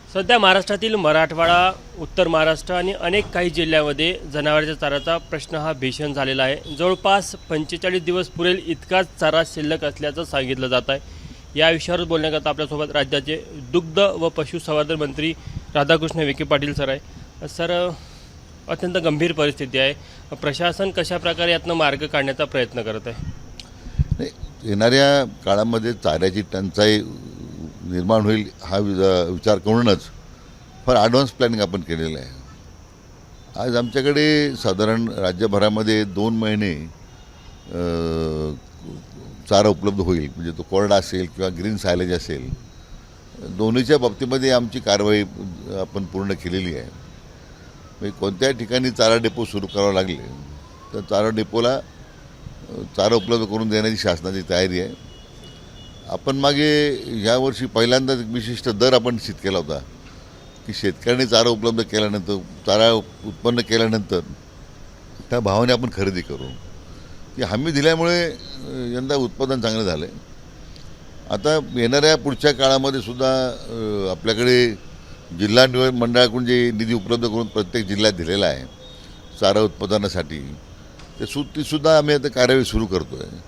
सध्या महाराष्ट्रातील मराठवाडा, उत्तर महाराष्ट्र आणि अनेक काही जिल्ह्यांमध्ये जनावरांच्या चाऱ्याचा प्रश्न हा भीषण झालेला आहे। जवळपास 45 दिवस पुरेल इतकाच चारा शिल्लक असल्याचं सांगितलं जात आहे। या विषयावर बोलण्याकरता आपल्यासोबत राज्याचे दुग्ध व पशुसंवर्धन मंत्री राधाकृष्ण विखे पाटील सर आहे। सर, अत्यंत गंभीर परिस्थिती आहे। प्रशासन कशा प्रकारे यातनं मार्ग काढण्याचा प्रयत्न करत आहे? नाही, येणाऱ्या काळामध्ये चाऱ्याची टंचाई निर्माण होईल हा विचार करूनच फार ॲडव्हान्स प्लॅनिंग आपण केलेलं आहे। आज आमच्याकडे साधारण राज्यभरामध्ये 2 महिने चारा उपलब्ध होईल, म्हणजे तो कोरडा असेल किंवा ग्रीन सायलेज असेल, दोन्हीच्या बाबतीमध्ये आमची कारवाई आपण पूर्ण केलेली आहे। म्हणजे कोणत्या ठिकाणी चारा डेपो सुरू करावं लागले तर चारा डेपोला चारा उपलब्ध करून देण्याची शासनाची तयारी आहे। आपण मागे यावर्षी पहिल्यांदाच विशिष्ट दर आपण निश्चित केला होता की शेतकऱ्यांनी चारा उपलब्ध केल्यानंतर, चारा उत्पन्न केल्यानंतर त्या भावाने आपण खरेदी करू। ती हमी दिल्यामुळे यंदा उत्पादन चांगलं झालं आहे। आता येणाऱ्या पुढच्या काळामध्ये सुद्धा आपल्याकडे जिल्हा निवडणूक मंडळाकडून जे निधी उपलब्ध करून प्रत्येक जिल्ह्यात दिलेला आहे चारा उत्पादनासाठी, तीसुद्धा आम्ही आता कार्यवाही सुरू करतो आहे।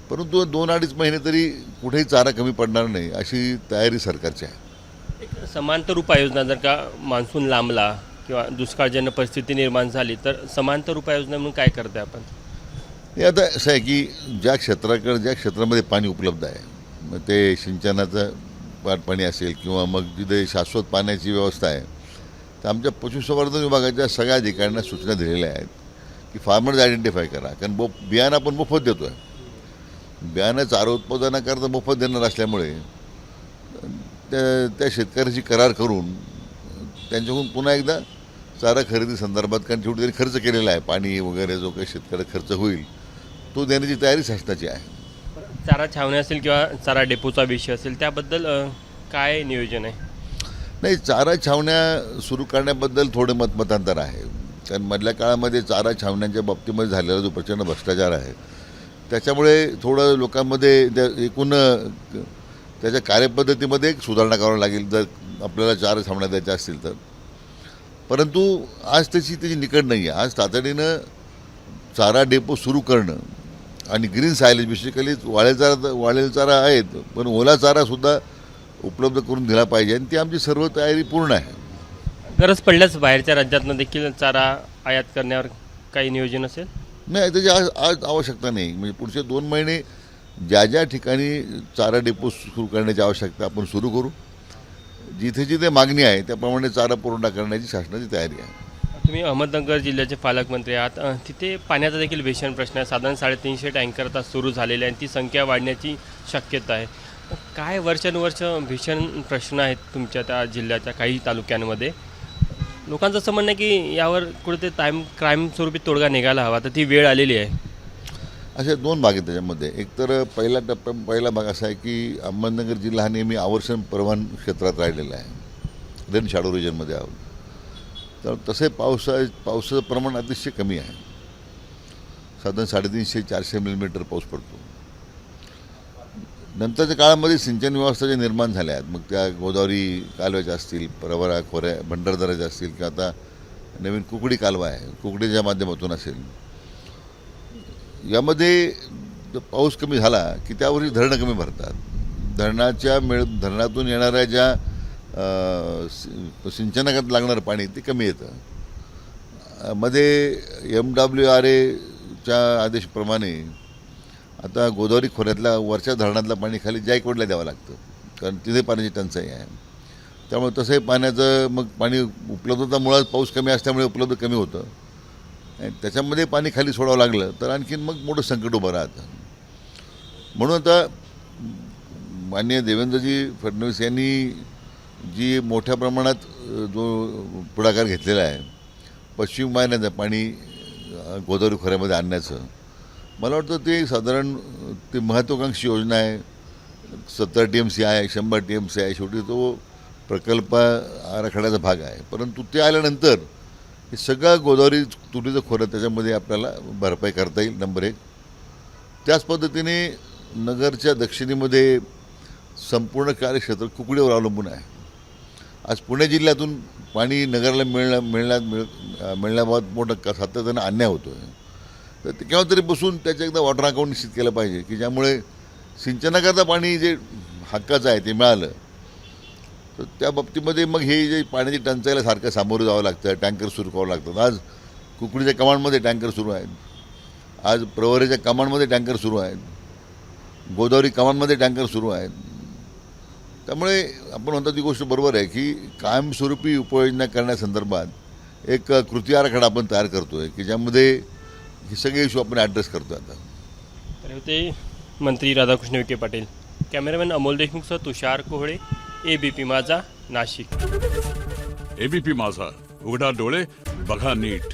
परंतु 2-2.5 महिने तरी कुठेही चारा कमी पडणार नाही अशी तयारी सरकारची आहे। एक समांतर उपाययोजना, जर का मान्सून लांबला किंवा दुष्काळजन्य परिस्थिती निर्माण झाली तर समांतर उपाययोजना म्हणून काय करते आपण? हे आता असं आहे की ज्या क्षेत्रामध्ये पाणी उपलब्ध आहे, मग ते सिंचनाचं पाणी असेल किंवा मग जिथे शाश्वत पाण्याची व्यवस्था आहे, तर आमच्या पशुसंवर्धन विभागाच्या सगळ्या अधिकाऱ्यांना सूचना दिलेल्या आहेत की फार्मर्स आयडेंटिफाय करा। कारण बियाणं आपण मोफत देतो आहे, बियाणं चारा उत्पादनाकरता मोफत देणार असल्यामुळे त्या शेतकऱ्याची करार करून त्यांच्याकडून पुन्हा एकदा चारा खरेदी संदर्भात, कारण शेवटी त्यांनी खर्च केलेला आहे, पाणी वगैरे जो काही शेतकऱ्याचा खर्च होईल तो देण्याची तयारी शासनाची आहे। चारा छावणी असेल किंवा चारा डेपोचा विषय असेल, त्याबद्दल काय नियोजन आहे? नाही, चारा छावण्या सुरू करण्याबद्दल थोडं मतांतर आहे। कारण मधल्या काळामध्ये चारा छावण्यांच्या बाबतीमध्ये झालेला जो प्रचंड भ्रष्टाचार आहे त्याच्यामुळे थोडं लोकांमध्ये एकूण त्याच्या कार्यपद्धतीमध्ये एक सुधारणा करावी लागेल जर आपल्याला चारा छावण्या द्यायच्या असतील तर। परंतु आज त्याची निकड नाही आहे। आज तातडीनं चारा डेपो सुरू करणं आणि ग्रीन सायलेज, बेसिकली वाळलेला चारा आहेत पण ओला चारासुद्धा उपलब्ध करून दिला पाहिजे आणि ती आमची सर्व तयारी पूर्ण आहे। गरज पडल्यास बाहेरच्या राज्यातनं देखील चारा आयात करण्यावर काही नियोजन असेल? नाही, त्याची आज आवश्यकता नाही। म्हणजे पुढचे 2 महिने ज्या ठिकाणी चारा डेपो सुरू करण्याची आवश्यकता आपण सुरू करू। जिथे जिथे मागणी आहे त्याप्रमाणे चारा पुरवठा करण्याची शासनाची तयारी आहे। तुम्ही अहमदनगर जिल्ह्याचे पालकमंत्री आहात, तिथे पाण्याचा देखील भीषण प्रश्न आहे। साधारण 350 टँकर आता सुरू झालेले आणि ती संख्या वाढण्याची शक्यता आहे। काय वर्षानुवर्ष भीषण प्रश्न आहेत तुमच्या त्या जिल्ह्याच्या काही तालुक्यांमध्ये? लोकांचं असं म्हणणं आहे की यावर कुठेतरी क्राईम स्वरूपी तोडगा निघायला हवा, तर ती वेळ आलेली आहे। असे 2 भाग आहेत त्याच्यामध्ये। एक तर पहिला भाग असा आहे की अहमदनगर जिल्हा हा नेहमी आवर्षण प्रवण क्षेत्रात राहिलेला आहे, रेन शॅडो रिजनमध्ये आहोत। तर तसे पावसाचं प्रमाण अतिशय कमी आहे। साधारण 350-400 मिलीमीटर पाऊस पडतो। नंतरच्या काळामध्ये सिंचन व्यवस्था ज्या निर्माण झाल्या आहेत, मग त्या गोदावरी कालव्याच्या असतील, प्रवरा खोऱ्या भंडारदऱ्याच्या असतील किंवा आता नवीन कुकडी कालवा आहे, कुकडीच्या माध्यमातून असेल, यामध्ये पाऊस कमी झाला की त्यावरील धरणं कमी भरतात। धरणातून येणाऱ्या ज्या सिंचनाकरता लागणारं पाणी ते कमी येतं। मध्ये MWRAच्या आदेशाप्रमाणे आता गोदावरी खोऱ्यातल्या वरच्या धरणातलं पाणी खाली जायकवाडीला द्यावं लागतं, कारण तिथे पाण्याची टंचाई आहे। त्यामुळे तसंही पाण्याचं मग पाणी उपलब्धता मुळात पाऊस कमी असल्यामुळे उपलब्ध कमी होतं आणि त्याच्यामध्ये पाणी खाली सोडावं लागलं तर आणखीन मग मोठं संकट उभं राहतं। म्हणून आता माननीय देवेंद्रजी फडणवीस यांनी जी मोठ्या प्रमाणात जो पुढाकार घेतलेला आहे पश्चिम वाहिन्याचं पाणी गोदावरी खोऱ्यामध्ये आणण्याचं, मला वाटतं ते साधारण ती महत्त्वाकांक्षी योजना आहे। 70 TMC आहे, 100 TMC आहे, शेवटी तो प्रकल्प आराखड्याचा भाग आहे। परंतु ते आल्यानंतर हे सगळं गोदावरी तुरीचं खोरं त्याच्यामध्ये आपल्याला भरपाई करता येईल, नंबर 1। त्याच पद्धतीने नगरच्या दक्षिणेमध्ये संपूर्ण कार्यक्षेत्र कुकडीवर अवलंबून आहे। आज पुणे जिल्ह्यातून पाणी नगरला मिळण्याबाबत मोठं सातत्यानं अन्याय होतो आहे. तर ते केव्हा तरी बसून त्याचं एकदा वॉटर अकाउंट निश्चित केलं पाहिजे की ज्यामुळे सिंचनाकरता पाणी जे हक्काचं आहे ते मिळालं. तर त्या बाबतीमध्ये मग हे जे पाण्याची टंचाईला सारखं सामोरं जावं लागतं, टँकर सुरू करावं लागतात. आज कुकडीच्या कमांडमध्ये टँकर सुरू आहेत, आज प्रवरेच्या कमांडमध्ये टँकर सुरू आहेत, गोदावरी कमांडमध्ये टँकर सुरू आहेत. त्यामुळे आपण म्हणतो ती गोष्ट बरोबर आहे की कायमस्वरूपी उपाययोजना करण्यासंदर्भात एक कृती आराखडा आपण तयार करतो आहे की ज्यामध्ये हे सगळे इश्यू आपण ॲड्रेस करतो आता. तर होते मंत्री राधाकृष्ण विखे पाटील. कॅमेरामॅन अमोल देशमुखसह तुषार कोहळे, ABP माझा, नाशिक. ABP माझा, उघडा डोळे बघा नीट.